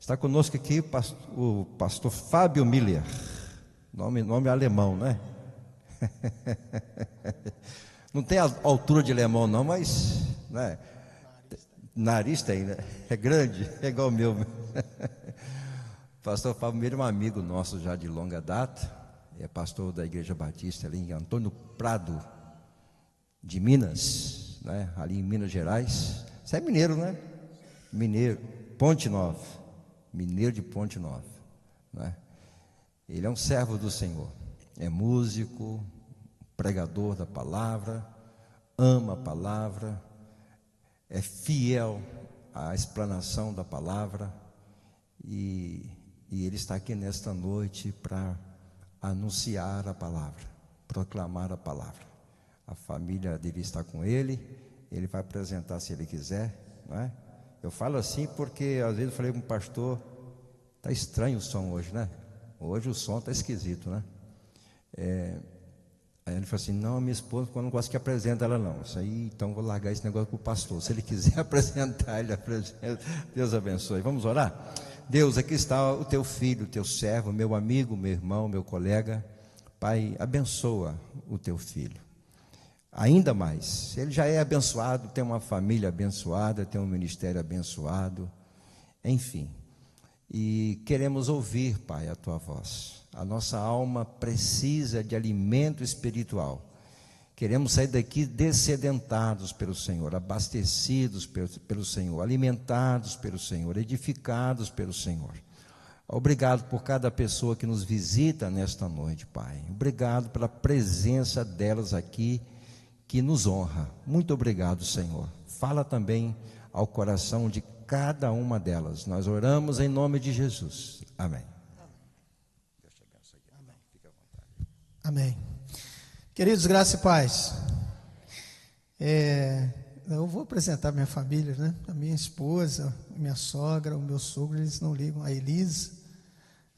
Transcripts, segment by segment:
Está conosco aqui o pastor Fábio Miller, nome alemão, né? Não tem a altura de alemão não, mas né? Nariz tem, né? É grande, é igual o meu. Pastor Fábio Miller é um amigo nosso já de longa data, é pastor da Igreja Batista ali em Antônio Prado de Minas, né? Ali em Minas Gerais. Você é mineiro, né? Mineiro, Ponte Nova, mineiro de Ponte Nova, né? Ele é um servo do Senhor, é músico, pregador da palavra, ama a palavra, é fiel à explanação da palavra, e ele está aqui nesta noite para anunciar a palavra, proclamar a palavra. A família dele está com ele vai apresentar se ele quiser, não é? Eu falo assim porque às vezes eu falei com o pastor, está estranho o som hoje, né? Hoje o som está esquisito, né? Aí ele falou assim, não, minha esposa, quando não gosta que apresenta ela não. Isso aí, então vou largar esse negócio para o pastor. Se ele quiser apresentar, ele apresenta. Deus abençoe. Vamos orar? Deus, aqui está o teu filho, o teu servo, meu amigo, meu irmão, meu colega. Pai, abençoa o teu filho. Ainda mais, ele já é abençoado, tem uma família abençoada, tem um ministério abençoado, enfim. E queremos ouvir, Pai, a tua voz. A nossa alma precisa de alimento espiritual. Queremos sair daqui dessedentados pelo Senhor, abastecidos pelo Senhor, alimentados pelo Senhor, edificados pelo Senhor. Obrigado por cada pessoa que nos visita nesta noite, Pai. Obrigado pela presença delas aqui, que nos honra. Muito obrigado, Senhor. Fala também ao coração de cada uma delas. Nós oramos em nome de Jesus. Amém. Deus te abençoe. Amém. Fique à vontade. Amém. Queridos, graça e paz. Eu vou apresentar minha família, né? A minha esposa, a minha sogra, o meu sogro, eles não ligam. A Elisa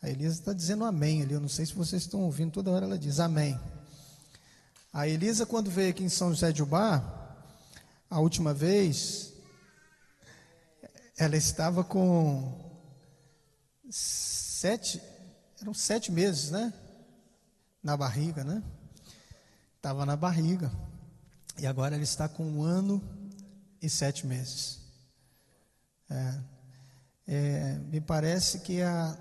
está dizendo amém ali. Eu não sei se vocês estão ouvindo, toda hora ela diz amém. A Elisa, quando veio aqui em São José de Ubá, a última vez, ela estava com 7 meses, né? Na barriga, né? Estava na barriga. E agora ela está com 1 ano e 7 meses. Me parece que é a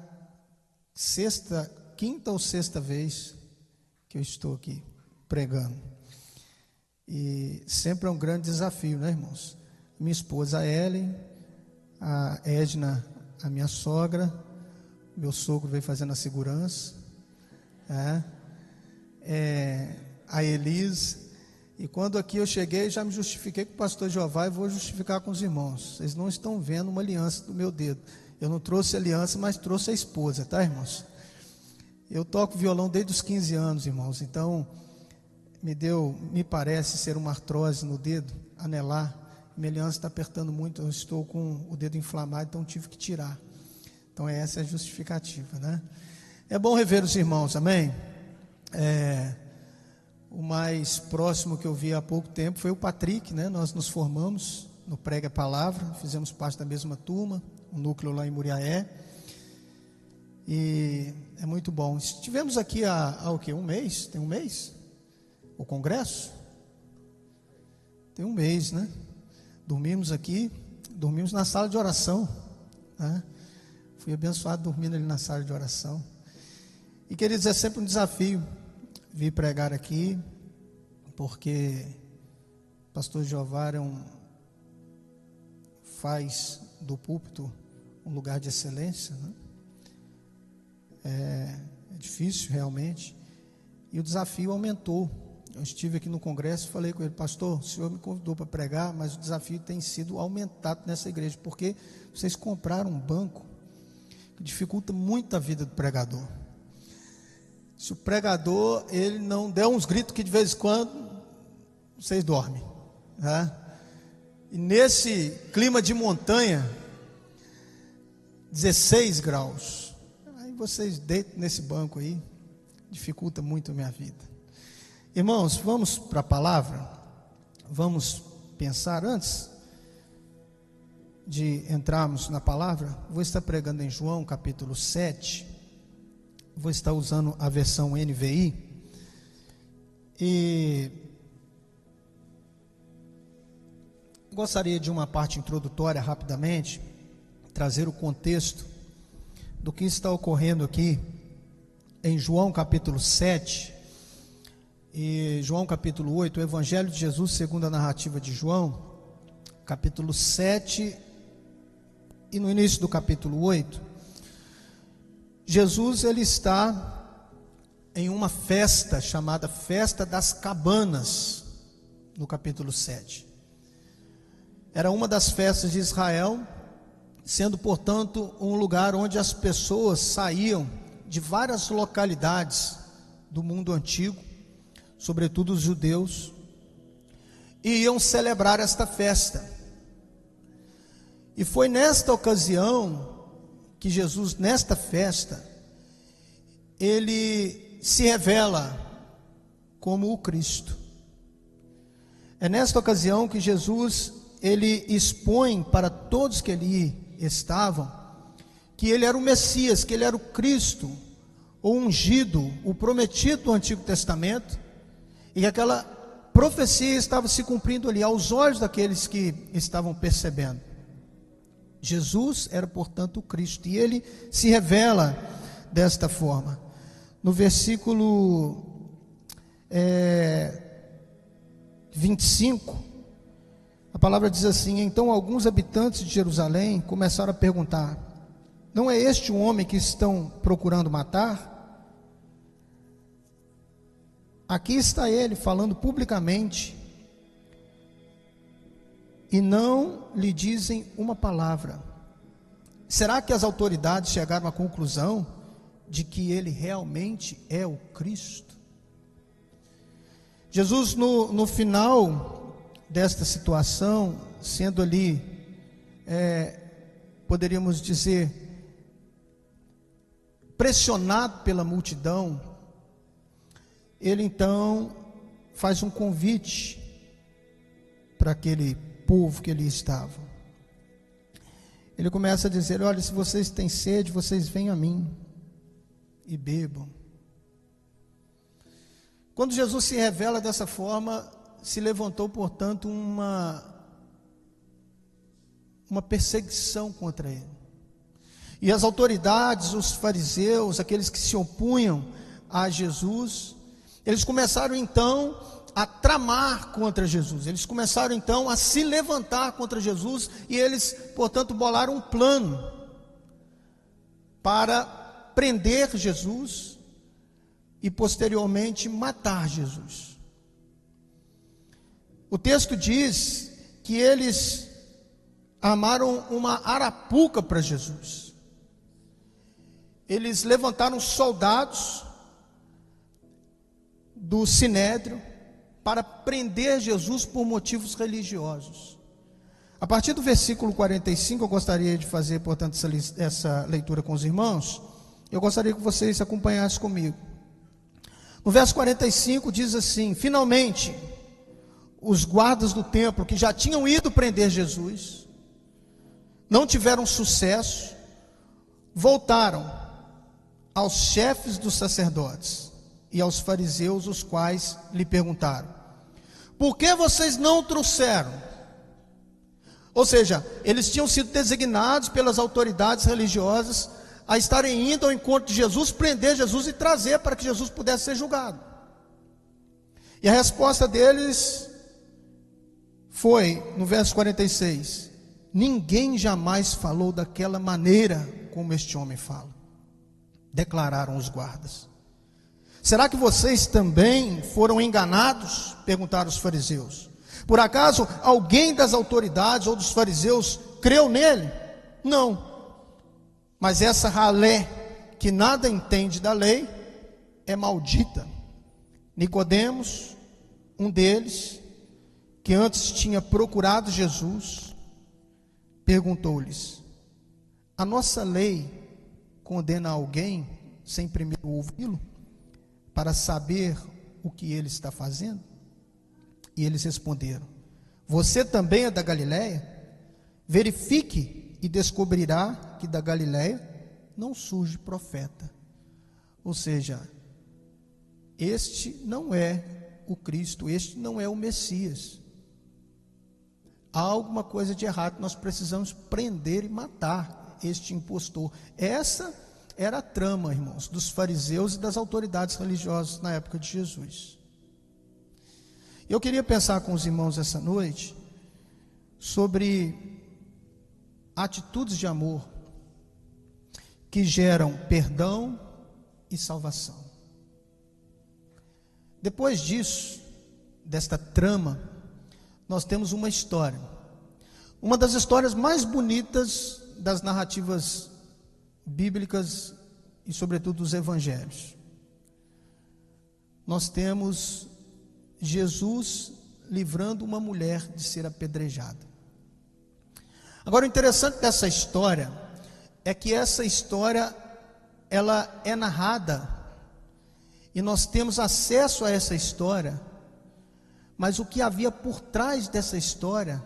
quinta ou sexta vez que eu estou aqui pregando. E sempre é um grande desafio, né, irmãos? Minha esposa, a Ellen, a Edna, a minha sogra, meu sogro veio fazendo a segurança, a Elise. E quando aqui eu cheguei, já me justifiquei com o pastor Jeová e vou justificar com os irmãos. Vocês não estão vendo uma aliança do meu dedo. Eu não trouxe aliança, mas trouxe a esposa, tá, irmãos? Eu toco violão desde os 15 anos, irmãos. Então, me parece ser uma artrose no dedo, anelar. Minha aliança está apertando muito, eu estou com o dedo inflamado, então tive que tirar. Então, essa é a justificativa, né? É bom rever os irmãos, amém? O mais próximo que eu vi há pouco tempo foi o Patrick, né? Nós nos formamos no Prega Palavra, fizemos parte da mesma turma, um núcleo lá em Muriaé, e é muito bom. Estivemos aqui há o quê? Um mês? Tem um mês? O congresso? Tem um mês, né? Dormimos aqui, dormimos na sala de oração, né? Fui abençoado dormindo ali na sala de oração. E queridos, é sempre um desafio vir pregar aqui, porque o pastor Jeová faz do púlpito um lugar de excelência, né? É difícil realmente, e o desafio aumentou. Eu estive aqui no congresso e falei com ele, pastor, o senhor me convidou para pregar, mas o desafio tem sido aumentado nessa igreja, porque vocês compraram um banco que dificulta muito a vida do pregador. Se o pregador, ele não der uns gritos que de vez em quando, vocês dormem, né? E nesse clima de montanha, 16 graus, aí vocês deitam nesse banco aí, dificulta muito a minha vida. Irmãos, vamos para a palavra, vamos pensar antes. de entrarmos na palavra, vou estar pregando em João capítulo 7, vou estar usando a versão NVI, e gostaria de uma parte introdutória rapidamente, trazer o contexto do que está ocorrendo aqui em João capítulo 7 e João capítulo 8, o Evangelho de Jesus segundo a narrativa de João, capítulo 7 e no início do capítulo 8, Jesus ele está em uma festa chamada Festa das Cabanas, no capítulo 7. Era uma das festas de Israel, sendo, portanto, um lugar onde as pessoas saíam de várias localidades do mundo antigo, sobretudo os judeus, e iam celebrar esta festa. E foi nesta ocasião que Jesus, nesta festa, ele se revela como o Cristo. É nesta ocasião que Jesus, ele expõe para todos que ali estavam, que ele era o Messias, que ele era o Cristo, o ungido, o prometido do Antigo Testamento, e que aquela profecia estava se cumprindo ali, aos olhos daqueles que estavam percebendo. Jesus era, portanto, o Cristo, e ele se revela desta forma. No versículo 25, a palavra diz assim: então alguns habitantes de Jerusalém começaram a perguntar: não é este o homem que estão procurando matar? Aqui está ele falando publicamente, e não lhe dizem uma palavra. Será que as autoridades chegaram à conclusão de que ele realmente é o Cristo? Jesus, no final desta situação, sendo ali, poderíamos dizer, pressionado pela multidão, ele então faz um convite para aquele povo que ali estava. Ele começa a dizer: olha, se vocês têm sede, vocês venham a mim e bebam. Quando Jesus se revela dessa forma, se levantou, portanto, uma perseguição contra ele. E as autoridades, os fariseus, aqueles que se opunham a Jesus, eles começaram então a tramar contra Jesus, eles começaram então a se levantar contra Jesus, e eles, portanto, bolaram um plano para prender Jesus e posteriormente matar Jesus. O texto diz que eles armaram uma arapuca para Jesus. Eles levantaram soldados do Sinédrio para prender Jesus por motivos religiosos. A partir do versículo 45, eu gostaria de fazer, portanto, essa leitura com os irmãos. Eu gostaria que vocês acompanhassem comigo. No verso 45 diz assim: finalmente, os guardas do templo, que já tinham ido prender Jesus, não tiveram sucesso, voltaram aos chefes dos sacerdotes e aos fariseus, os quais lhe perguntaram: por que vocês não o trouxeram? Ou seja, eles tinham sido designados pelas autoridades religiosas a estarem indo ao encontro de Jesus, prender Jesus e trazer para que Jesus pudesse ser julgado. E a resposta deles foi, no verso 46, ninguém jamais falou daquela maneira como este homem fala, declararam os guardas. Será que vocês também foram enganados? Perguntaram os fariseus. Por acaso alguém das autoridades ou dos fariseus creu nele? Não. Mas essa ralé, que nada entende da lei, é maldita. Nicodemos, um deles, que antes tinha procurado Jesus, perguntou-lhes: a nossa lei condena alguém sem primeiro ouvi-lo, para saber o que ele está fazendo? E eles responderam: você também é da Galileia? Verifique e descobrirá que da Galiléia não surge profeta. Ou seja, este não é o Cristo, este não é o Messias. Há alguma coisa de errado, nós precisamos prender e matar este impostor. Essa era a trama, irmãos, dos fariseus e das autoridades religiosas na época de Jesus. Eu queria pensar com os irmãos essa noite sobre atitudes de amor que geram perdão e salvação. Depois disso, desta trama, nós temos uma história. Uma das histórias mais bonitas das narrativas bíblicas e sobretudo dos evangelhos. Nós temos Jesus livrando uma mulher de ser apedrejada. Agora, o interessante dessa história é que essa história ela é narrada e nós temos acesso a essa história, mas o que havia por trás dessa história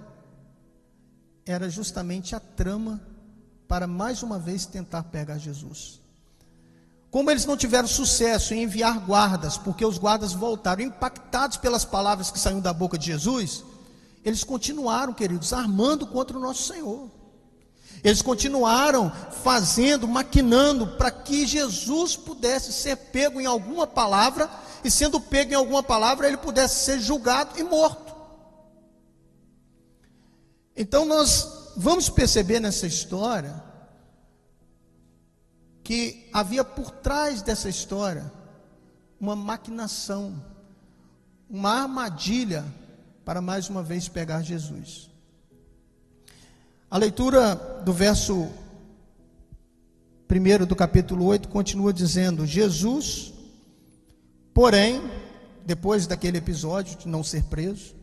era justamente a trama para mais uma vez tentar pegar Jesus. Como eles não tiveram sucesso em enviar guardas, porque os guardas voltaram impactados pelas palavras que saíram da boca de Jesus, eles continuaram, queridos, armando contra o nosso Senhor. Eles continuaram fazendo, maquinando para que Jesus pudesse ser pego em alguma palavra, e sendo pego em alguma palavra, ele pudesse ser julgado e morto. Então nós vamos perceber nessa história que havia por trás dessa história uma maquinação, uma armadilha para mais uma vez pegar Jesus. A leitura do verso 1 do capítulo 8 continua dizendo: Jesus, porém, depois daquele episódio de não ser preso,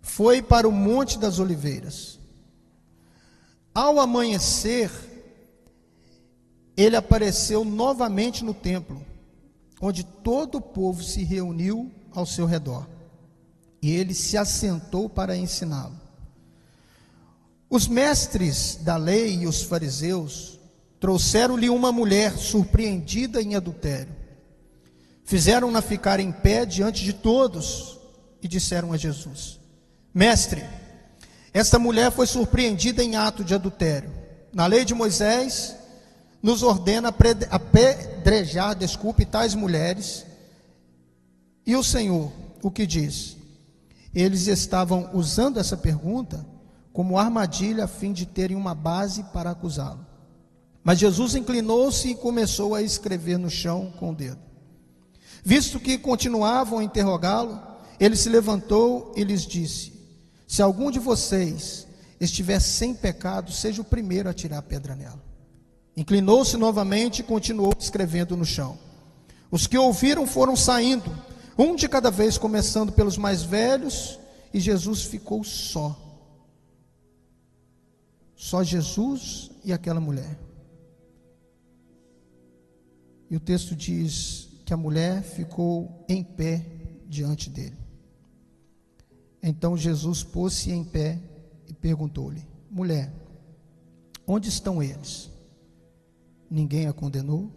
foi para o Monte das Oliveiras. Ao amanhecer, ele apareceu novamente no templo, onde todo o povo se reuniu ao seu redor, e ele se assentou para ensiná-lo. Os mestres da lei e os fariseus trouxeram-lhe uma mulher surpreendida em adultério. Fizeram-na ficar em pé diante de todos e disseram a Jesus: Mestre, esta mulher foi surpreendida em ato de adultério. Na lei de Moisés nos ordena apedrejar, tais mulheres. E o Senhor, o que diz? Eles estavam usando essa pergunta como armadilha a fim de terem uma base para acusá-lo. Mas Jesus inclinou-se e começou a escrever no chão com o dedo. Visto que continuavam a interrogá-lo, ele se levantou e lhes disse: Se algum de vocês estiver sem pecado, seja o primeiro a tirar a pedra nela. Inclinou-se novamente e continuou escrevendo no chão. Os que ouviram foram saindo, um de cada vez, começando pelos mais velhos, e Jesus ficou só. Só Jesus e aquela mulher. E o texto diz que a mulher ficou em pé diante dele. Então Jesus pôs-se em pé e perguntou-lhe: Mulher, onde estão eles? Ninguém a condenou?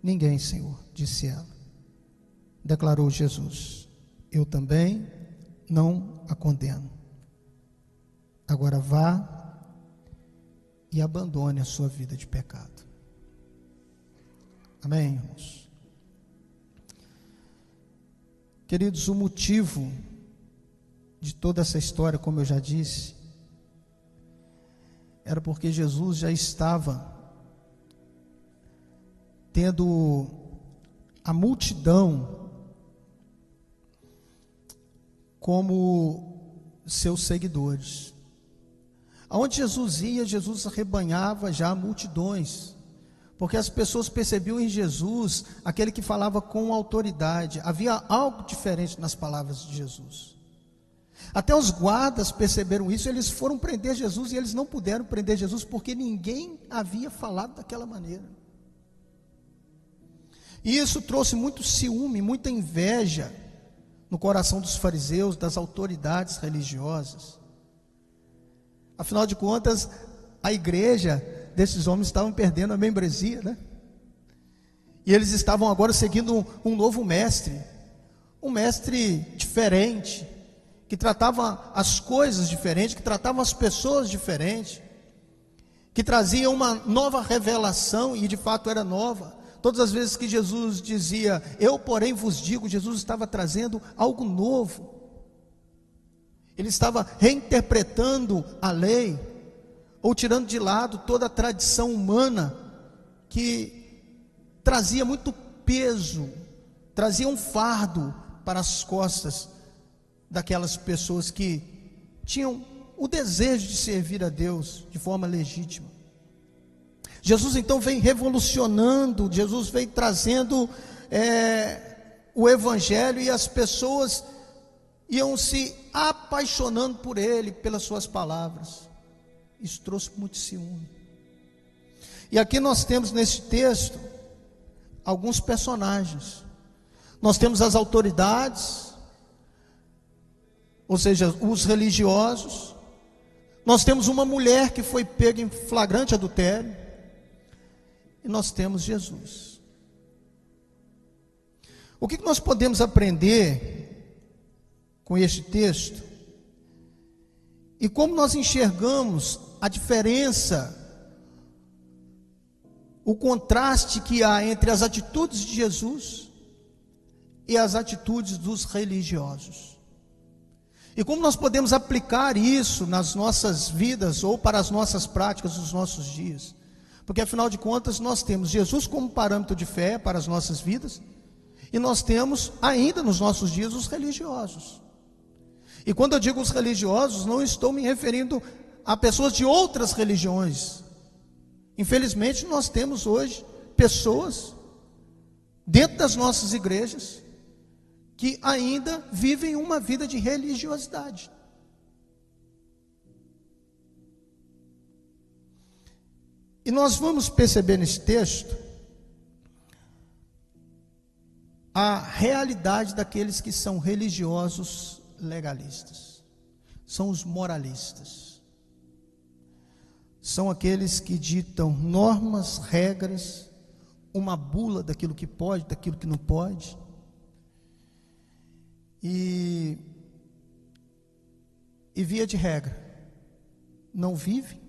Ninguém, Senhor, disse ela. Declarou Jesus: Eu também não a condeno. Agora vá e abandone a sua vida de pecado. Amém, irmãos? Queridos, o motivo de toda essa história, como eu já disse, era porque Jesus já estava tendo a multidão como seus seguidores. Aonde Jesus ia, Jesus arrebanhava já multidões, porque as pessoas percebiam em Jesus aquele que falava com autoridade. Havia algo diferente nas palavras de Jesus. Até os guardas perceberam isso, eles foram prender Jesus e eles não puderam prender Jesus porque ninguém havia falado daquela maneira. E isso trouxe muito ciúme, muita inveja no coração dos fariseus, das autoridades religiosas. Afinal de contas, a igreja desses homens estavam perdendo a membresia, né? E eles estavam agora seguindo um novo mestre, um mestre diferente, que tratava as coisas diferentes, que tratava as pessoas diferentes, que trazia uma nova revelação, e de fato era nova. Todas as vezes que Jesus dizia, eu porém vos digo, Jesus estava trazendo algo novo. Ele estava reinterpretando a lei, ou tirando de lado toda a tradição humana, que trazia muito peso, trazia um fardo para as costas daquelas pessoas que tinham o desejo de servir a Deus de forma legítima. Jesus então vem revolucionando, Jesus vem trazendo o Evangelho, e as pessoas iam se apaixonando por Ele, pelas suas palavras. Isso trouxe muito ciúme. E aqui nós temos nesse texto alguns personagens. Nós temos as autoridades, ou seja, os religiosos. Nós temos uma mulher que foi pega em flagrante adultério. E nós temos Jesus. O que nós podemos aprender com este texto? E como nós enxergamos a diferença, o contraste que há entre as atitudes de Jesus e as atitudes dos religiosos? E como nós podemos aplicar isso nas nossas vidas ou para as nossas práticas dos nossos dias? Porque afinal de contas nós temos Jesus como parâmetro de fé para as nossas vidas, e nós temos ainda nos nossos dias os religiosos. E quando eu digo os religiosos, não estou me referindo a pessoas de outras religiões. Infelizmente nós temos hoje pessoas dentro das nossas igrejas que ainda vivem uma vida de religiosidade. E nós vamos perceber nesse texto a realidade daqueles que são religiosos legalistas. São os moralistas. São aqueles que ditam normas, regras, uma bula daquilo que pode, daquilo que não pode. E via de regra, não vivem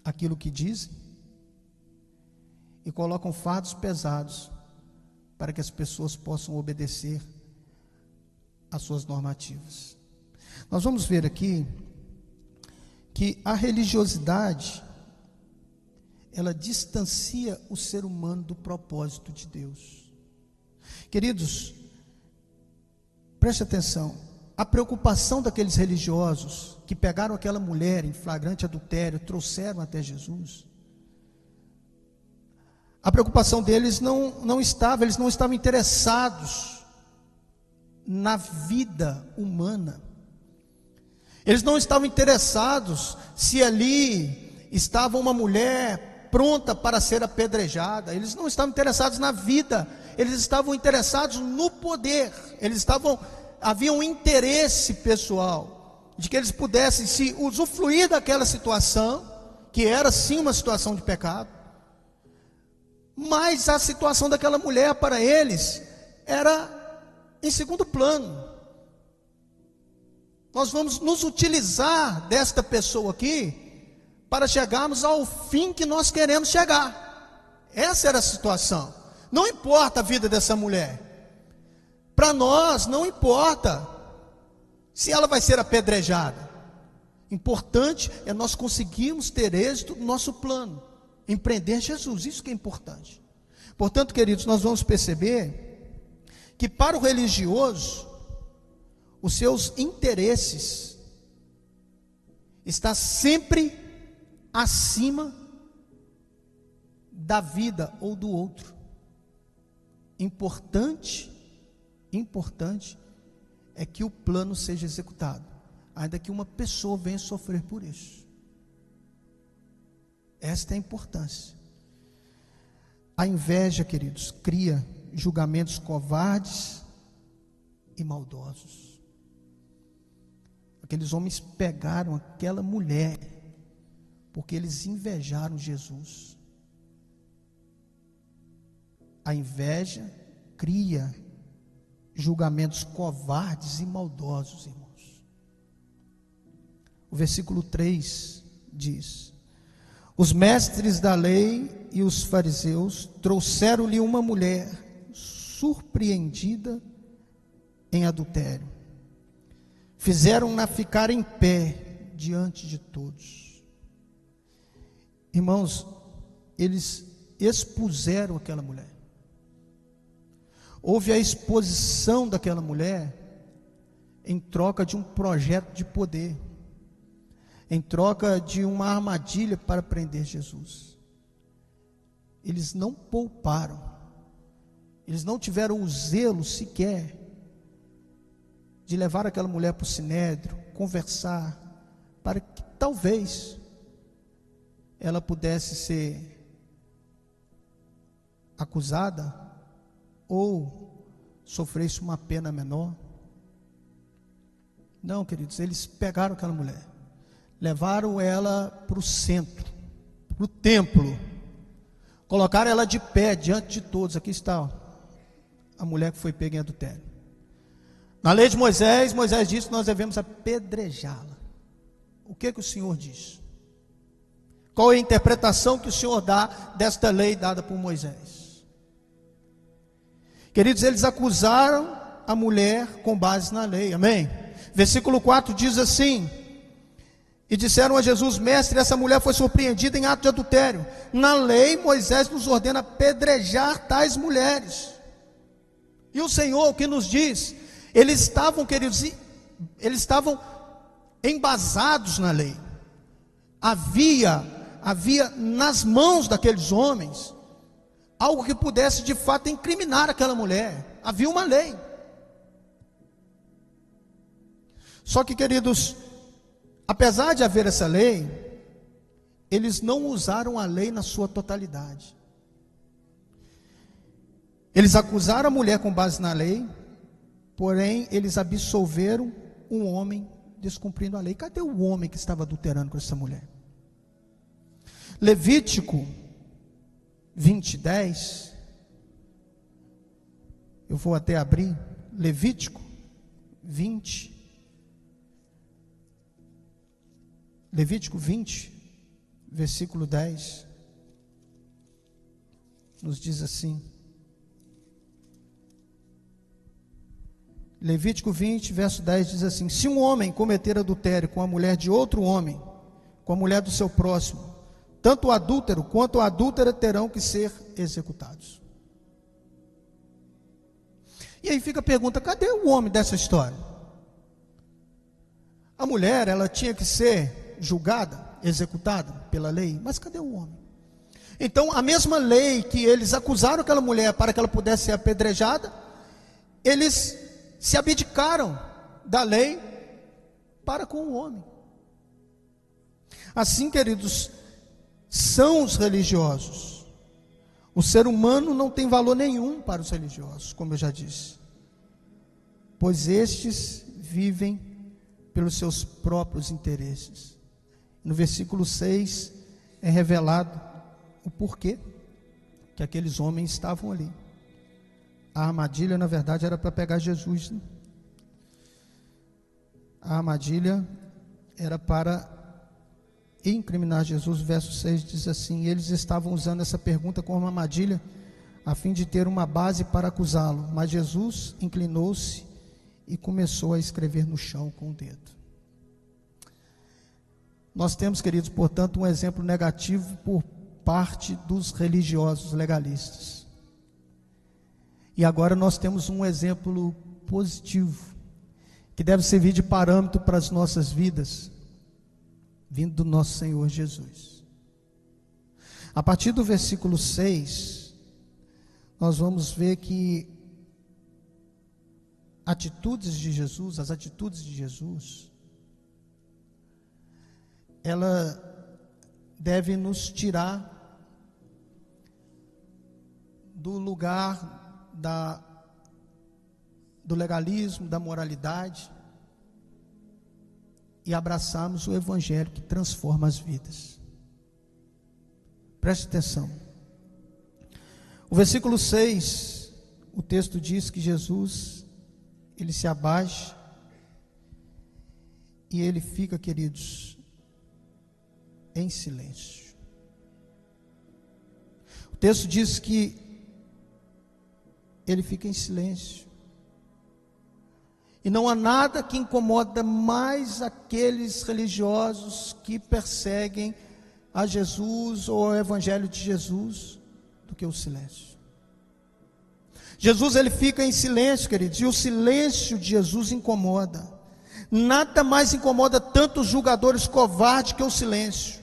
aquilo que dizem e colocam fardos pesados para que as pessoas possam obedecer às suas normativas. Nós vamos ver aqui que a religiosidade, ela distancia o ser humano do propósito de Deus. Queridos, preste atenção. A preocupação daqueles religiosos que pegaram aquela mulher em flagrante adultério, trouxeram até Jesus, a preocupação deles eles não estavam interessados na vida humana. Eles não estavam interessados se ali estava uma mulher pronta para ser apedrejada. Eles não estavam interessados na vida, eles estavam interessados no poder. Havia um interesse pessoal de que eles pudessem se usufruir daquela situação, que era sim uma situação de pecado, mas a situação daquela mulher para eles era em segundo plano. Nós vamos nos utilizar desta pessoa aqui para chegarmos ao fim que nós queremos chegar. Essa era a situação. Não importa a vida dessa mulher. Para nós não importa se ela vai ser apedrejada. Importante é nós conseguirmos ter êxito no nosso plano, empreender Jesus, isso que é importante. Portanto, queridos, nós vamos perceber que para o religioso, os seus interesses estão sempre acima da vida ou do outro. Importante é que o plano seja executado, ainda que uma pessoa venha sofrer por isso. Esta é a importância. A inveja, queridos, cria julgamentos covardes e maldosos. Aqueles homens pegaram aquela mulher, porque eles invejaram Jesus. A inveja cria julgamentos covardes e maldosos, irmãos. O versículo 3 diz: os mestres da lei e os fariseus trouxeram-lhe uma mulher surpreendida em adultério. Fizeram-na ficar em pé diante de todos. Irmãos, eles expuseram aquela mulher. Houve a exposição daquela mulher em troca de um projeto de poder, em troca de uma armadilha para prender Jesus. Eles não pouparam, eles não tiveram o zelo sequer de levar aquela mulher para o sinédrio, conversar, para que talvez ela pudesse ser acusada ou sofresse uma pena menor. Não, queridos, eles pegaram aquela mulher, levaram ela para o centro, para o templo, colocaram ela de pé diante de todos. Aqui está a mulher que foi pega em adultério. Na lei de Moisés, Moisés disse que nós devemos apedrejá-la. O que o Senhor diz? Qual é a interpretação que o Senhor dá desta lei dada por Moisés? Queridos, eles acusaram a mulher com base na lei, amém? Versículo 4 diz assim: e disseram a Jesus: mestre, essa mulher foi surpreendida em ato de adultério. Na lei, Moisés nos ordena apedrejar tais mulheres. E o Senhor, o que nos diz? Eles estavam, queridos, eles estavam embasados na lei. Havia nas mãos daqueles homens algo que pudesse de fato incriminar aquela mulher. Havia uma lei. Só que, queridos, apesar de haver essa lei, eles não usaram a lei na sua totalidade. Eles acusaram a mulher com base na lei, porém eles absolveram um homem descumprindo a lei. Cadê o homem que estava adulterando com essa mulher? Levítico 20:10. Eu vou até abrir. Levítico 20. Levítico 20, versículo 10. Nos diz assim. Levítico 20, verso 10 diz assim: se um homem cometer adultério com a mulher de outro homem, com a mulher do seu próximo, tanto o adúltero quanto a adúltera terão que ser executados. E aí fica a pergunta: cadê o homem dessa história? A mulher, ela tinha que ser julgada, executada pela lei, mas cadê o homem? Então, a mesma lei que eles acusaram aquela mulher para que ela pudesse ser apedrejada, eles se abdicaram da lei para com o homem. Assim, queridos, são os religiosos. O ser humano não tem valor nenhum para os religiosos, como eu já disse, pois estes vivem pelos seus próprios interesses. No versículo 6 é revelado o porquê que aqueles homens estavam ali. A armadilha, na verdade, era para pegar Jesus, né? A armadilha era para incriminar Jesus. O verso 6 diz assim: eles estavam usando essa pergunta como uma armadilha, a fim de ter uma base para acusá-lo. Mas Jesus inclinou-se e começou a escrever no chão com o dedo. Nós temos, queridos, portanto, um exemplo negativo por parte dos religiosos legalistas. E agora nós temos um exemplo positivo, que deve servir de parâmetro para as nossas vidas, vindo do nosso Senhor Jesus. A partir do versículo 6, nós vamos ver que as atitudes de Jesus, ela deve nos tirar do lugar do legalismo, da moralidade, e abraçarmos o Evangelho que transforma as vidas. Preste atenção. O versículo 6, o texto diz que Jesus, ele se abaixa e ele fica, queridos, em silêncio. O texto diz que ele fica em silêncio. E não há nada que incomoda mais aqueles religiosos que perseguem a Jesus ou ao Evangelho de Jesus do que o silêncio. Jesus, ele fica em silêncio, queridos, e o silêncio de Jesus incomoda. Nada mais incomoda tanto os julgadores covardes que o silêncio.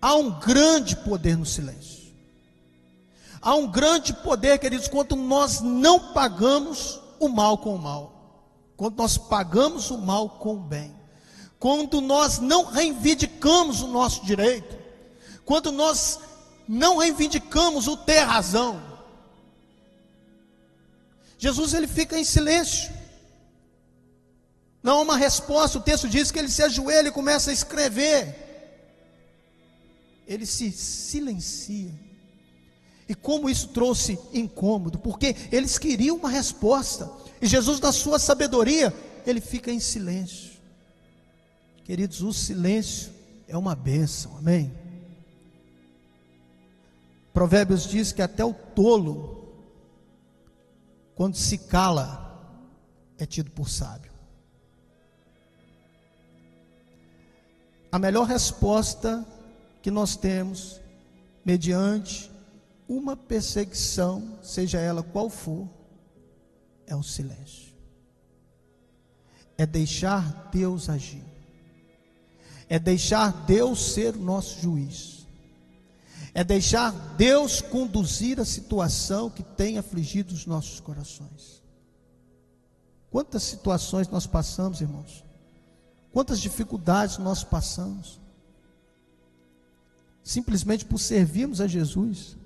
Há um grande poder no silêncio. Há um grande poder, queridos, quando nós não pagamos o mal com o mal. Quando nós pagamos o mal com o bem. Quando nós não reivindicamos o nosso direito. Quando nós não reivindicamos o ter razão. Jesus, ele fica em silêncio. Não há uma resposta. O texto diz que ele se ajoelha e começa a escrever. Ele se silencia. E como isso trouxe incômodo, porque eles queriam uma resposta, e Jesus, na sua sabedoria, ele fica em silêncio. Queridos, o silêncio é uma bênção, amém? Provérbios diz que até o tolo, quando se cala, é tido por sábio. A melhor resposta que nós temos, mediante uma perseguição, seja ela qual for, é o silêncio. É deixar Deus agir. É deixar Deus ser o nosso juiz. É deixar Deus conduzir a situação que tem afligido os nossos corações. Quantas situações nós passamos, irmãos? Quantas dificuldades nós passamos? Simplesmente por servirmos a Jesus.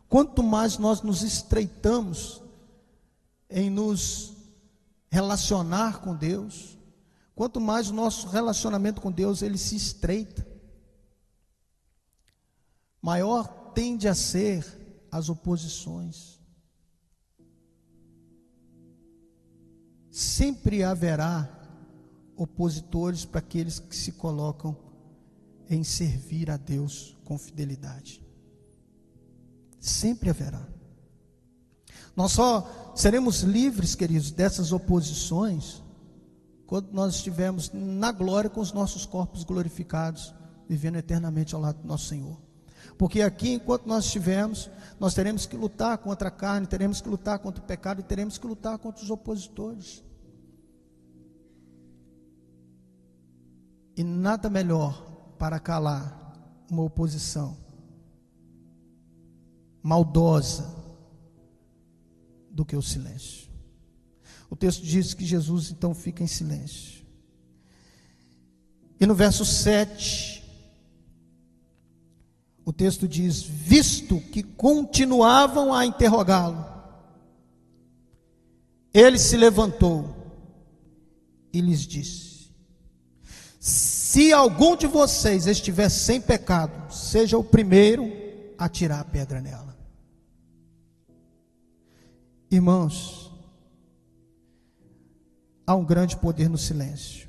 Quanto mais nós nos estreitamos em nos relacionar com Deus, quanto mais o nosso relacionamento com Deus ele se estreita, maior tende a ser as oposições. Sempre haverá opositores para aqueles que se colocam em servir a Deus com fidelidade. Sempre haverá. Nós só seremos livres, queridos, dessas oposições quando nós estivermos na glória com os nossos corpos glorificados, vivendo eternamente ao lado do nosso Senhor. Porque aqui, enquanto nós estivermos, nós teremos que lutar contra a carne, teremos que lutar contra o pecado e teremos que lutar contra os opositores. E nada melhor para calar uma oposição maldosa do que o silêncio. O texto diz que Jesus então fica em silêncio. E no verso 7, o texto diz: visto que continuavam a interrogá-lo, ele se levantou e lhes disse: se algum de vocês estiver sem pecado, seja o primeiro a tirar a pedra nela. Irmãos, há um grande poder no silêncio,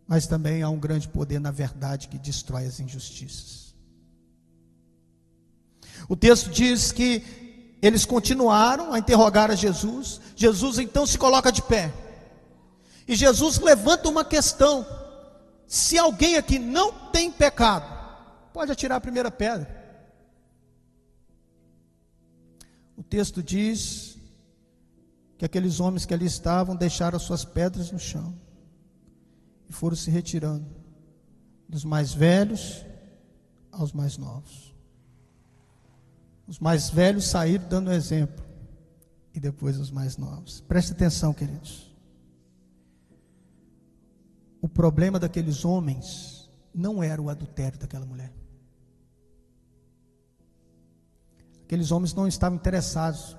mas também há um grande poder na verdade que destrói as injustiças. O texto diz que eles continuaram a interrogar a Jesus. Jesus então se coloca de pé, e Jesus levanta uma questão: se alguém aqui não tem pecado, pode atirar a primeira pedra. O texto diz que aqueles homens que ali estavam deixaram as suas pedras no chão e foram se retirando, dos mais velhos aos mais novos. Os mais velhos saíram dando exemplo, e depois os mais novos. Preste atenção, queridos. O problema daqueles homens não era o adultério daquela mulher. Aqueles homens não estavam interessados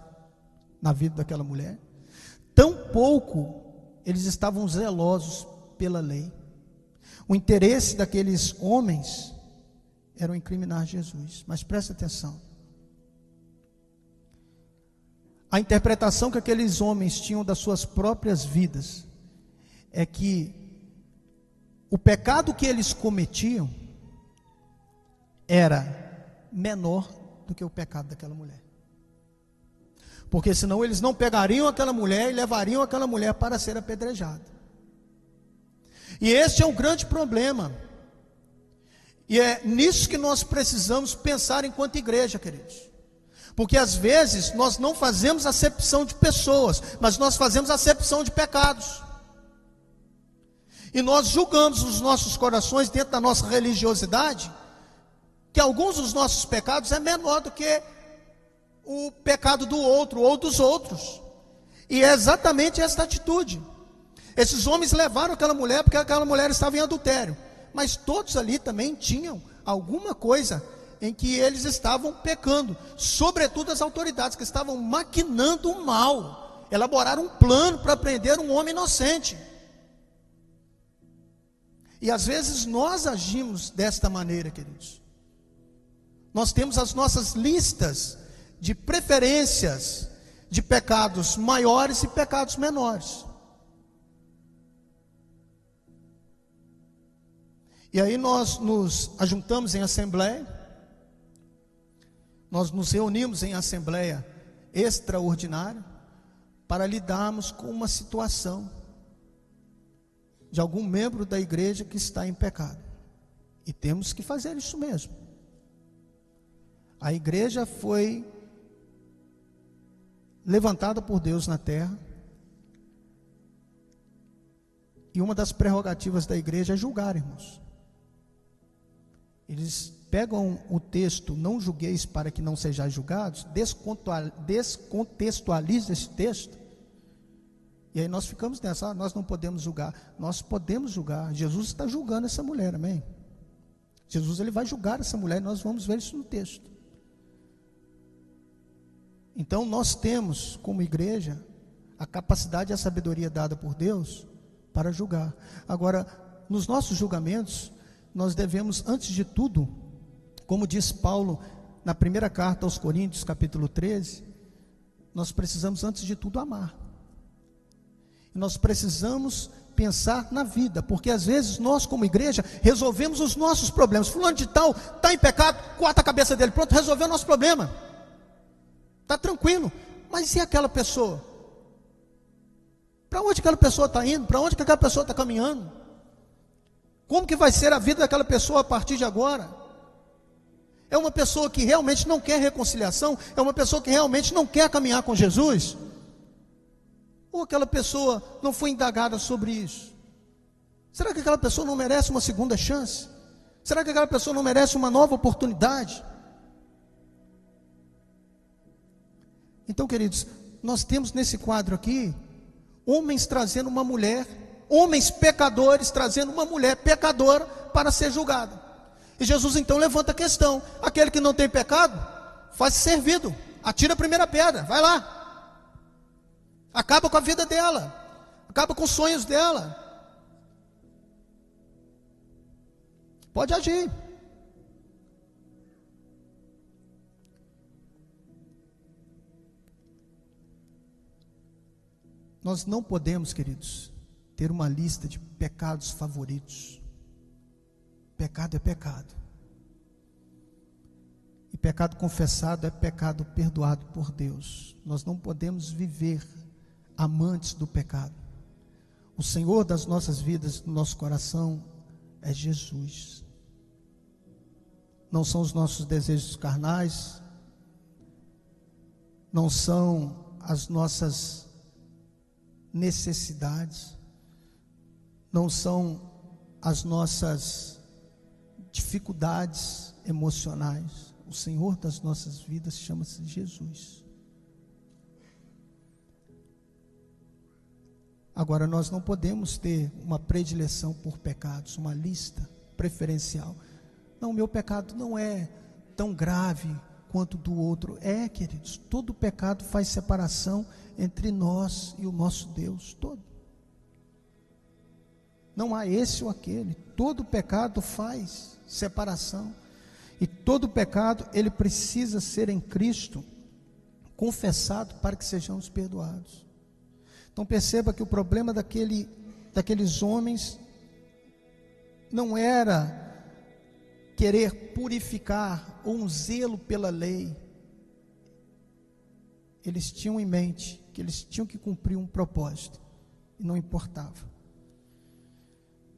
na vida daquela mulher, tampouco eles estavam zelosos pela lei. O interesse daqueles homens era incriminar Jesus. Mas preste atenção. A interpretação que aqueles homens tinham das suas próprias vidas é que o pecado que eles cometiam era menor do que o pecado daquela mulher. Porque senão eles não pegariam aquela mulher e levariam aquela mulher para ser apedrejada. E este é um grande problema. E é nisso que nós precisamos pensar enquanto igreja, queridos. Porque às vezes nós não fazemos acepção de pessoas, mas nós fazemos acepção de pecados. E nós julgamos nos nossos corações, dentro da nossa religiosidade, que alguns dos nossos pecados é menor do que o pecado do outro ou dos outros. E é exatamente esta atitude. Esses homens levaram aquela mulher porque aquela mulher estava em adultério, mas todos ali também tinham alguma coisa em que eles estavam pecando, sobretudo as autoridades que estavam maquinando o mal, elaboraram um plano para prender um homem inocente. E às vezes nós agimos desta maneira, queridos. Nós temos as nossas listas de preferências de pecados maiores e pecados menores. E aí nós nos ajuntamos em assembleia, nós nos reunimos em assembleia extraordinária para lidarmos com uma situação de algum membro da igreja que está em pecado. E temos que fazer isso mesmo. A igreja foi levantada por Deus na terra, e uma das prerrogativas da igreja é julgar, irmãos. Eles pegam o texto, não julgueis para que não sejais julgados, descontextualizam esse texto, e aí nós ficamos nessa, nós não podemos julgar. Nós podemos julgar. Jesus está julgando essa mulher, amém? Jesus, ele vai julgar essa mulher, nós vamos ver isso no texto. Então nós temos, como igreja, a capacidade e a sabedoria dada por Deus para julgar. Agora, nos nossos julgamentos, nós devemos, antes de tudo, como diz Paulo na primeira carta aos Coríntios, capítulo 13, nós precisamos, antes de tudo, amar. Nós precisamos pensar na vida, porque às vezes nós, como igreja, resolvemos os nossos problemas. Fulano de tal está em pecado, corta a cabeça dele, pronto, resolveu o nosso problema. Está tranquilo. Mas e aquela pessoa? Para onde aquela pessoa está indo? Para onde que aquela pessoa está caminhando? Como que vai ser a vida daquela pessoa a partir de agora? É uma pessoa que realmente não quer reconciliação? É uma pessoa que realmente não quer caminhar com Jesus? Ou aquela pessoa não foi indagada sobre isso? Será que aquela pessoa não merece uma segunda chance? Será que aquela pessoa não merece uma nova oportunidade? Então, queridos, nós temos nesse quadro aqui homens trazendo uma mulher, homens pecadores trazendo uma mulher pecadora para ser julgada. E Jesus então levanta a questão: aquele que não tem pecado, faz servido, atira a primeira pedra, vai lá. Acaba com a vida dela, acaba com os sonhos dela. Pode agir. Nós não podemos, queridos, ter uma lista de pecados favoritos. Pecado é pecado. E pecado confessado é pecado perdoado por Deus. Nós não podemos viver amantes do pecado. O Senhor das nossas vidas, do nosso coração, é Jesus. Não são os nossos desejos carnais, não são as nossas necessidades, não são as nossas dificuldades emocionais. O Senhor das nossas vidas chama-se Jesus. Agora, nós não podemos ter uma predileção por pecados, uma lista preferencial. Não, meu pecado não é tão grave quanto do outro. É, queridos, todo pecado faz separação entre nós e o nosso Deus, todo. Não há esse ou aquele. Todo pecado faz separação. E todo pecado, ele precisa ser em Cristo confessado para que sejamos perdoados. Então perceba que o problema daqueles homens não era querer purificar ou um zelo pela lei. Eles tinham em mente que eles tinham que cumprir um propósito, e não importava.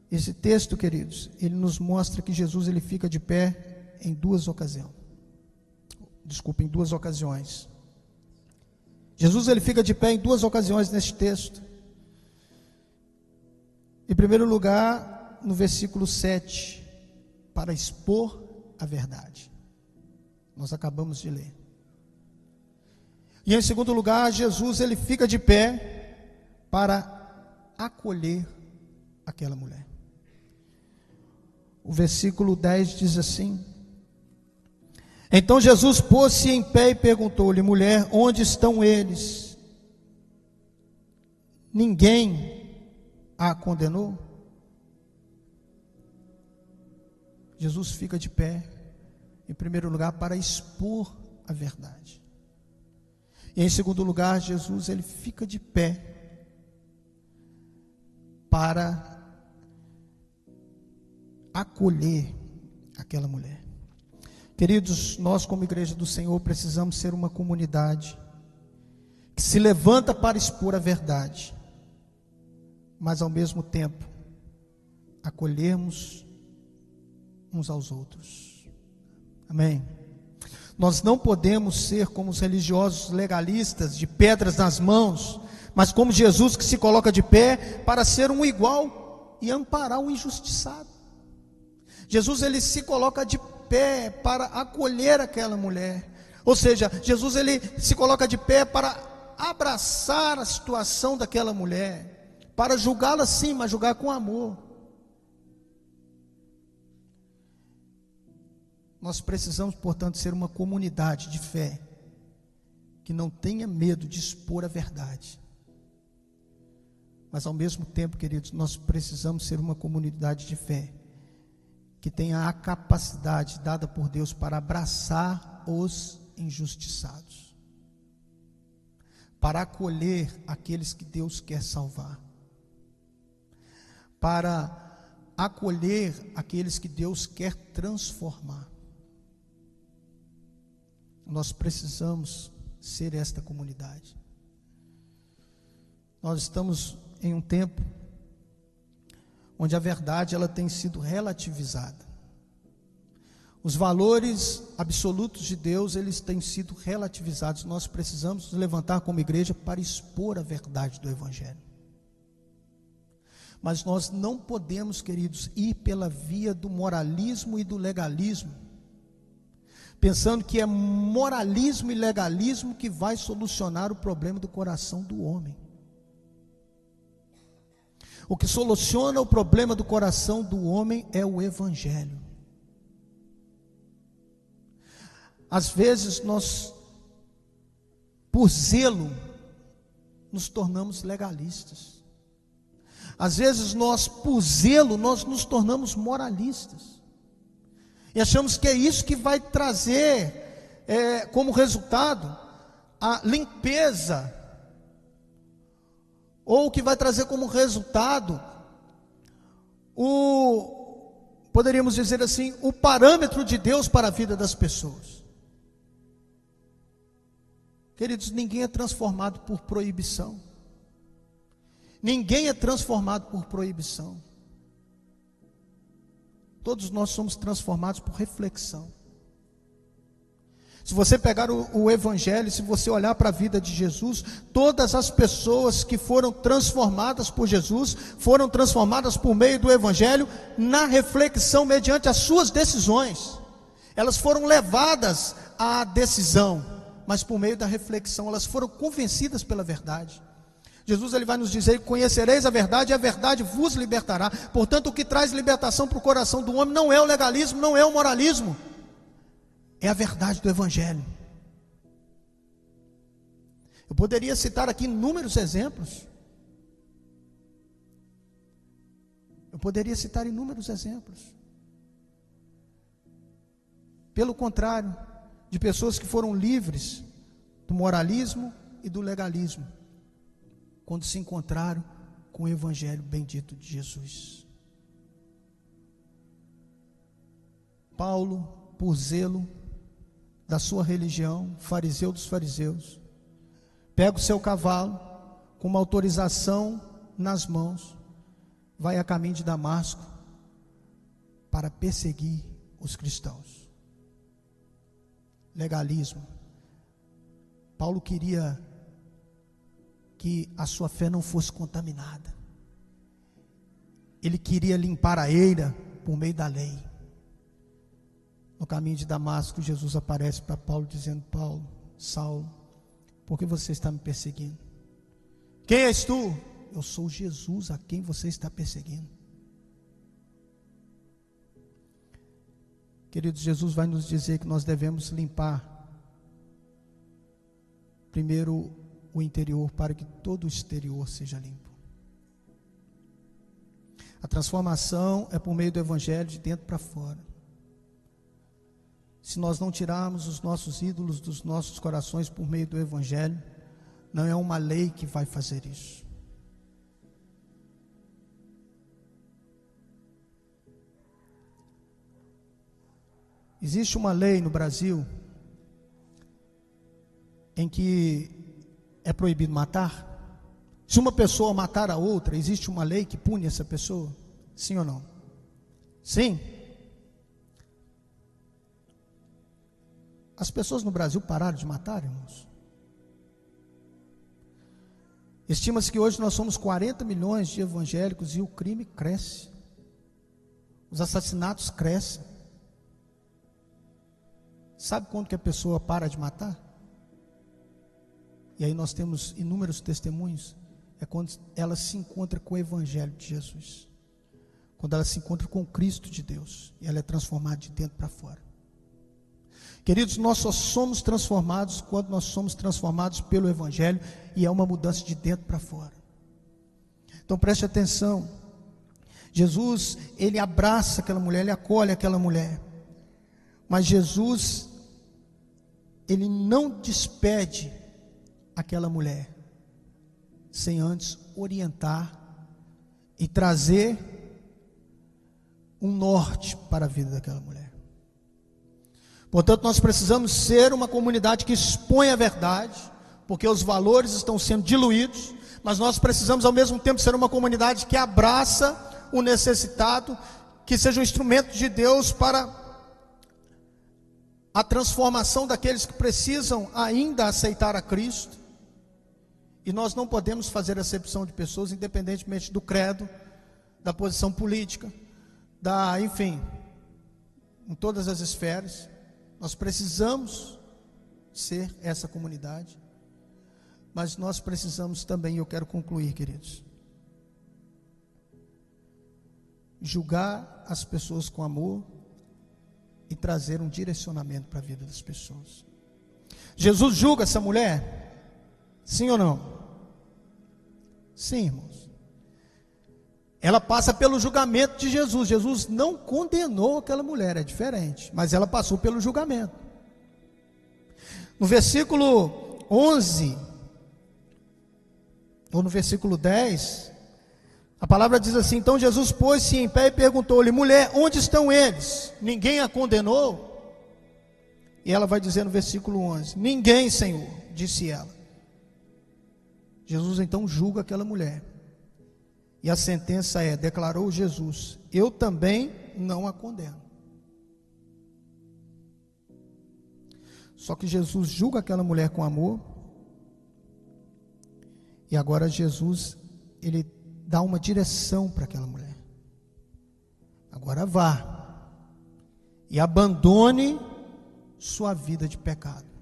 Esse texto, queridos, ele nos mostra que Jesus ele fica de pé em duas ocasiões. Em duas ocasiões. Jesus ele fica de pé em duas ocasiões neste texto. Em primeiro lugar, no versículo 7, para expor a verdade. Nós acabamos de ler. E em segundo lugar, Jesus ele fica de pé para acolher aquela mulher. O versículo 10 diz assim: então Jesus pôs-se em pé e perguntou-lhe: mulher, onde estão eles? Ninguém a condenou? Jesus fica de pé, em primeiro lugar, para expor a verdade. E em segundo lugar, Jesus ele fica de pé para acolher aquela mulher. Queridos, nós como igreja do Senhor precisamos ser uma comunidade que se levanta para expor a verdade, mas ao mesmo tempo acolhermos uns aos outros. Amém? Nós não podemos ser como os religiosos legalistas, de pedras nas mãos, mas como Jesus, que se coloca de pé para ser um igual e amparar o injustiçado. Jesus ele se coloca de pé para acolher aquela mulher. Ou seja, Jesus ele se coloca de pé para abraçar a situação daquela mulher, para julgá-la sim, mas julgar com amor. Nós precisamos, portanto, ser uma comunidade de fé que não tenha medo de expor a verdade. Mas ao mesmo tempo, queridos, nós precisamos ser uma comunidade de fé que tenha a capacidade dada por Deus para abraçar os injustiçados, para acolher aqueles que Deus quer salvar, para acolher aqueles que Deus quer transformar. Nós precisamos ser esta comunidade. Nós estamos em um tempo onde a verdade ela tem sido relativizada. Os valores absolutos de Deus, eles têm sido relativizados. Nós precisamos nos levantar como igreja para expor a verdade do Evangelho. Mas nós não podemos, queridos, ir pela via do moralismo e do legalismo, pensando que é moralismo e legalismo que vai solucionar o problema do coração do homem. O que soluciona o problema do coração do homem é o Evangelho. Às vezes nós, por zelo, nos tornamos legalistas. Às vezes nós, por zelo, nós nos tornamos moralistas. E achamos que é isso que vai trazer como resultado a limpeza, ou que vai trazer como resultado poderíamos dizer assim, o parâmetro de Deus para a vida das pessoas. Queridos, ninguém é transformado por proibição. Ninguém é transformado por proibição. Todos nós somos transformados por reflexão. Se você pegar o Evangelho, se você olhar para a vida de Jesus, todas as pessoas que foram transformadas por Jesus, foram transformadas por meio do Evangelho, na reflexão, mediante as suas decisões. Elas foram levadas à decisão, mas por meio da reflexão, elas foram convencidas pela verdade. Jesus ele vai nos dizer: conhecereis a verdade e a verdade vos libertará. Portanto, o que traz libertação para o coração do homem não é o legalismo, não é o moralismo, é a verdade do Evangelho. Eu poderia citar aqui inúmeros exemplos. Eu poderia citar inúmeros exemplos. Pelo contrário, de pessoas que foram livres do moralismo e do legalismo, quando se encontraram com o evangelho bendito de Jesus. Paulo, por zelo da sua religião, fariseu dos fariseus, pega o seu cavalo, com uma autorização nas mãos, vai a caminho de Damasco para perseguir os cristãos. Legalismo. Paulo queria que a sua fé não fosse contaminada. Ele queria limpar a eira por meio da lei. No caminho de Damasco, Jesus aparece para Paulo dizendo: Paulo, Saulo, por que você está me perseguindo? Quem és tu? Eu sou Jesus a quem você está perseguindo. Queridos, Jesus vai nos dizer que nós devemos limpar primeiro o interior para que todo o exterior seja limpo. A transformação é por meio do evangelho de dentro para fora. Se nós não tirarmos os nossos ídolos dos nossos corações por meio do evangelho, não é uma lei que vai fazer isso. Existe uma lei no Brasil em que é proibido matar. Se uma pessoa matar a outra, existe uma lei que pune essa pessoa? Sim ou não? Sim. As pessoas no Brasil pararam de matar, irmãos? Estima-se que hoje nós somos 40 milhões de evangélicos e o crime cresce. Os assassinatos crescem. Sabe quando que a pessoa para de matar? E aí nós temos inúmeros testemunhos. É quando ela se encontra com o evangelho de Jesus. Quando ela se encontra com o Cristo de Deus. E ela é transformada de dentro para fora. Queridos, nós só somos transformados quando nós somos transformados pelo evangelho. E é uma mudança de dentro para fora. Então preste atenção. Jesus, ele abraça aquela mulher, ele acolhe aquela mulher. Mas Jesus, ele não despede aquela mulher sem antes orientar e trazer um norte para a vida daquela mulher. Portanto, nós precisamos ser uma comunidade que expõe a verdade, porque os valores estão sendo diluídos, mas nós precisamos ao mesmo tempo ser uma comunidade que abraça o necessitado, que seja um instrumento de Deus para a transformação daqueles que precisam ainda aceitar a Cristo. E nós não podemos fazer acepção de pessoas independentemente do credo, da posição política, enfim, em todas as esferas. Nós precisamos ser essa comunidade, mas nós precisamos também, eu quero concluir, queridos, julgar as pessoas com amor e trazer um direcionamento para a vida das pessoas. Jesus julga essa mulher? Sim ou não? Sim, irmãos. Ela passa pelo julgamento de Jesus. Jesus não condenou aquela mulher, é diferente, mas ela passou pelo julgamento. No versículo 11, ou no versículo 10, a palavra diz assim: então Jesus pôs-se em pé e perguntou-lhe: mulher, onde estão eles? Ninguém a condenou? E ela vai dizer no versículo 11: ninguém, Senhor, disse ela. Jesus então julga aquela mulher. E a sentença é, declarou Jesus: eu também não a condeno. Só que Jesus julga aquela mulher com amor. E agora Jesus, ele dá uma direção para aquela mulher. Agora vá e abandone sua vida de pecado.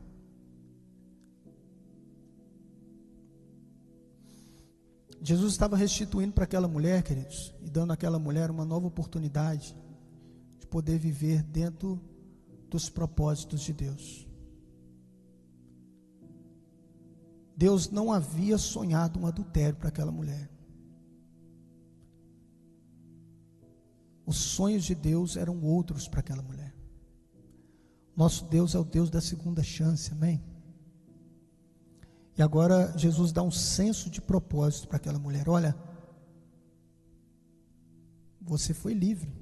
Jesus estava restituindo para aquela mulher, queridos, e dando àquela mulher uma nova oportunidade de poder viver dentro dos propósitos de Deus. Deus não havia sonhado um adultério para aquela mulher. Os sonhos de Deus eram outros para aquela mulher. Nosso Deus é o Deus da segunda chance, amém? E agora Jesus dá um senso de propósito para aquela mulher. Olha, você foi livre.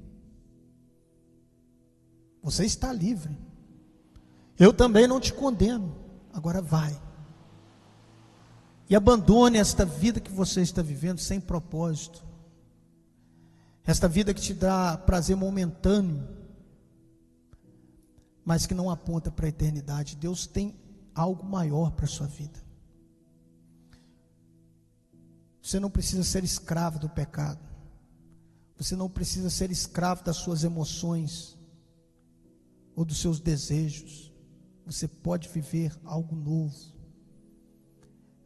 Você está livre. Eu também não te condeno. Agora vai. E abandone esta vida que você está vivendo sem propósito. Esta vida que te dá prazer momentâneo, mas que não aponta para a eternidade. Deus tem algo maior para a sua vida. Você não precisa ser escravo do pecado. Você não precisa ser escravo das suas emoções ou dos seus desejos. Você pode viver algo novo.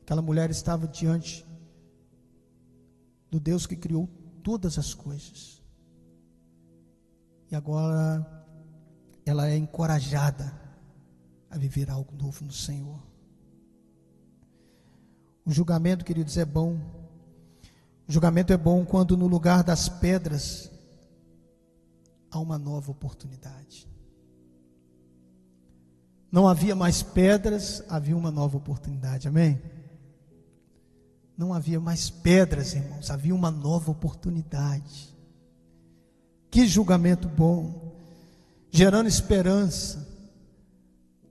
Aquela mulher estava diante do Deus que criou todas as coisas. E agora ela é encorajada a viver algo novo no Senhor. O julgamento, queridos, é bom. O julgamento é bom quando no lugar das pedras há uma nova oportunidade. Não havia mais pedras, havia uma nova oportunidade, amém? Não havia mais pedras, irmãos, havia uma nova oportunidade. Que julgamento bom, gerando esperança.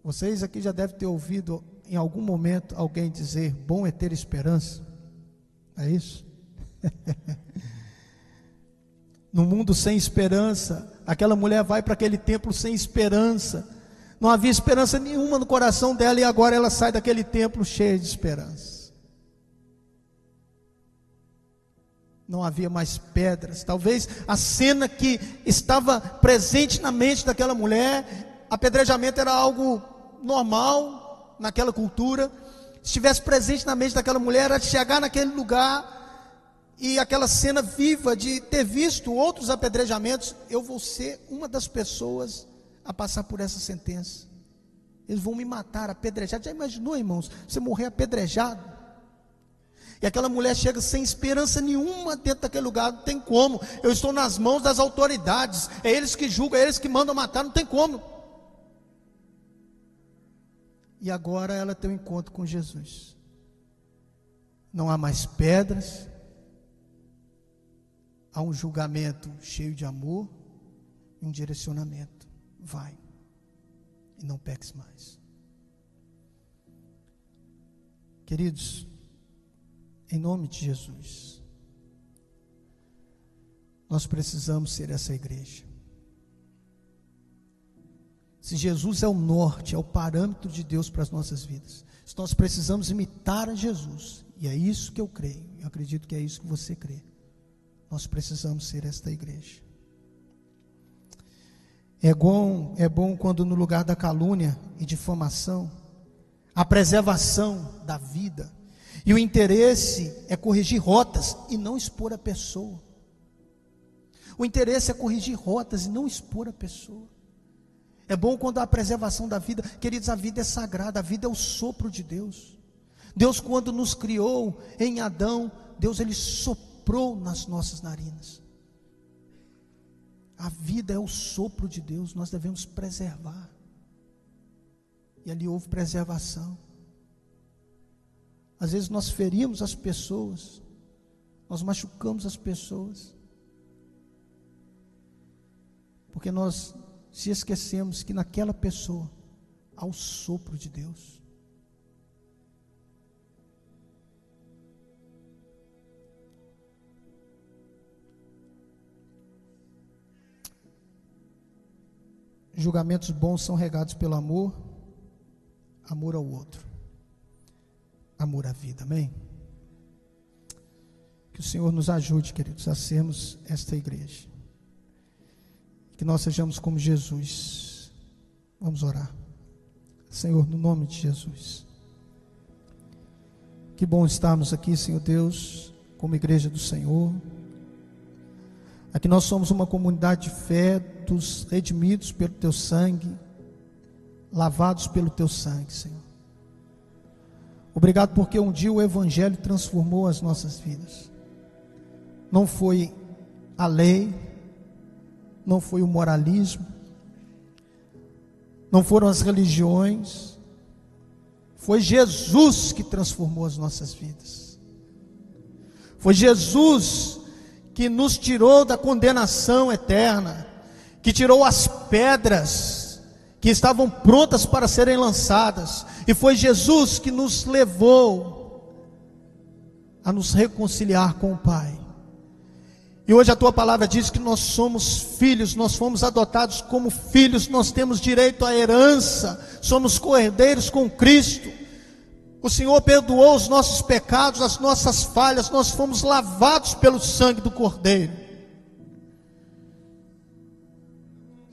Vocês aqui já devem ter ouvido em algum momento alguém dizer: bom é ter esperança. É isso? No mundo sem esperança, aquela mulher vai para aquele templo sem esperança. Não havia esperança nenhuma no coração dela, e agora ela sai daquele templo cheia de esperança. Não havia mais pedras. Talvez a cena que estava presente na mente daquela mulher, apedrejamento era algo normal naquela cultura. Se estivesse presente na mente daquela mulher, era chegar naquele lugar e aquela cena viva de ter visto outros apedrejamentos. Eu vou ser uma das pessoas a passar por essa sentença. Eles vão me matar, apedrejado. Já imaginou, irmãos, você morrer apedrejado? E aquela mulher chega sem esperança nenhuma dentro daquele lugar. Não tem como, eu estou nas mãos das autoridades, é eles que julgam, é eles que mandam matar, não tem como. E agora ela tem um encontro com Jesus. Não há mais pedras, há um julgamento cheio de amor e um direcionamento. Vai e não peques mais. Queridos, em nome de Jesus, nós precisamos ser essa igreja. Se Jesus é o norte, é o parâmetro de Deus para as nossas vidas, se nós precisamos imitar a Jesus, e é isso que eu creio, eu acredito que é isso que você crê, nós precisamos ser esta igreja. É bom quando no lugar da calúnia e difamação, a preservação da vida, e o interesse é corrigir rotas e não expor a pessoa. O interesse é corrigir rotas e não expor a pessoa. É bom quando há a preservação da vida. Queridos, a vida é sagrada, a vida é o sopro de Deus. Deus, quando nos criou em Adão, Deus, Ele soprou nas nossas narinas. A vida é o sopro de Deus, nós devemos preservar. E ali houve preservação. Às vezes nós ferimos as pessoas, nós machucamos as pessoas, porque nós se esquecemos que naquela pessoa há o sopro de Deus. Julgamentos bons são regados pelo amor, amor ao outro, amor à vida, amém? Que o Senhor nos ajude, queridos, a sermos esta igreja, que nós sejamos como Jesus. Vamos orar. Senhor, no nome de Jesus, que bom estarmos aqui, Senhor Deus, como igreja do Senhor. Aqui nós somos uma comunidade de fé, dos redimidos pelo Teu sangue, lavados pelo Teu sangue, Senhor. Obrigado porque um dia o Evangelho transformou as nossas vidas. Não foi a lei, não foi o moralismo, não foram as religiões, foi Jesus que transformou as nossas vidas. Foi Jesus que nos tirou da condenação eterna, que tirou as pedras que estavam prontas para serem lançadas, e foi Jesus que nos levou a nos reconciliar com o Pai. E hoje a tua palavra diz que nós somos filhos, nós fomos adotados como filhos, nós temos direito à herança, somos co-herdeiros com Cristo. O Senhor perdoou os nossos pecados, as nossas falhas, nós fomos lavados pelo sangue do Cordeiro.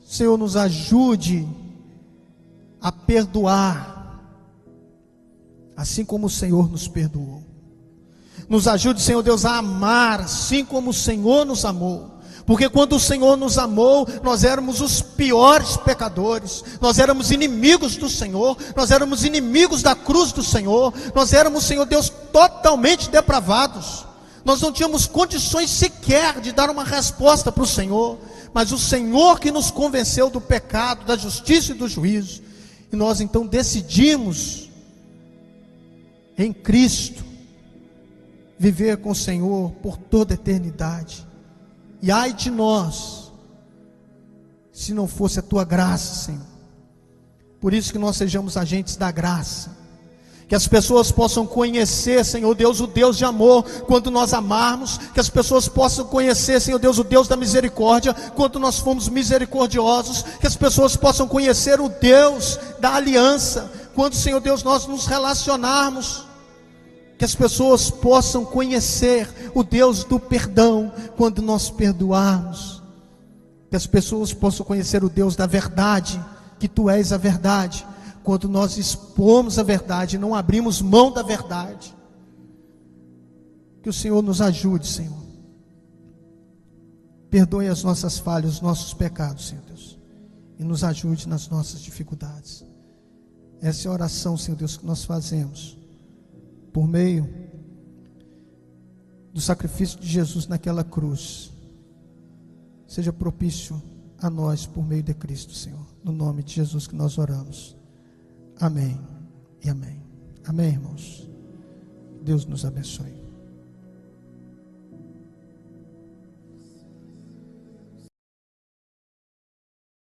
Senhor, nos ajude a perdoar, assim como o Senhor nos perdoou. Nos ajude, Senhor Deus, a amar, assim como o Senhor nos amou. Porque quando o Senhor nos amou, nós éramos os piores pecadores, nós éramos inimigos do Senhor, nós éramos inimigos da cruz do Senhor, nós éramos, Senhor Deus, totalmente depravados, nós não tínhamos condições sequer de dar uma resposta para o Senhor, mas o Senhor que nos convenceu do pecado, da justiça e do juízo, e nós então decidimos, em Cristo, viver com o Senhor por toda a eternidade. E ai de nós, se não fosse a tua graça, Senhor. Por isso que nós sejamos agentes da graça, que as pessoas possam conhecer, Senhor Deus, o Deus de amor, quando nós amarmos, que as pessoas possam conhecer, Senhor Deus, o Deus da misericórdia, quando nós fomos misericordiosos, que as pessoas possam conhecer o Deus da aliança, quando, Senhor Deus, nós nos relacionarmos, que as pessoas possam conhecer o Deus do perdão, quando nós perdoarmos, que as pessoas possam conhecer o Deus da verdade, que Tu és a verdade, quando nós expomos a verdade, não abrimos mão da verdade. Que o Senhor nos ajude, Senhor, perdoe as nossas falhas, os nossos pecados, Senhor Deus, e nos ajude nas nossas dificuldades. Essa é a oração, Senhor Deus, que nós fazemos por meio do sacrifício de Jesus naquela cruz. Seja propício a nós por meio de Cristo, Senhor, no nome de Jesus que nós oramos. Amém e amém. Amém, irmãos. Deus nos abençoe.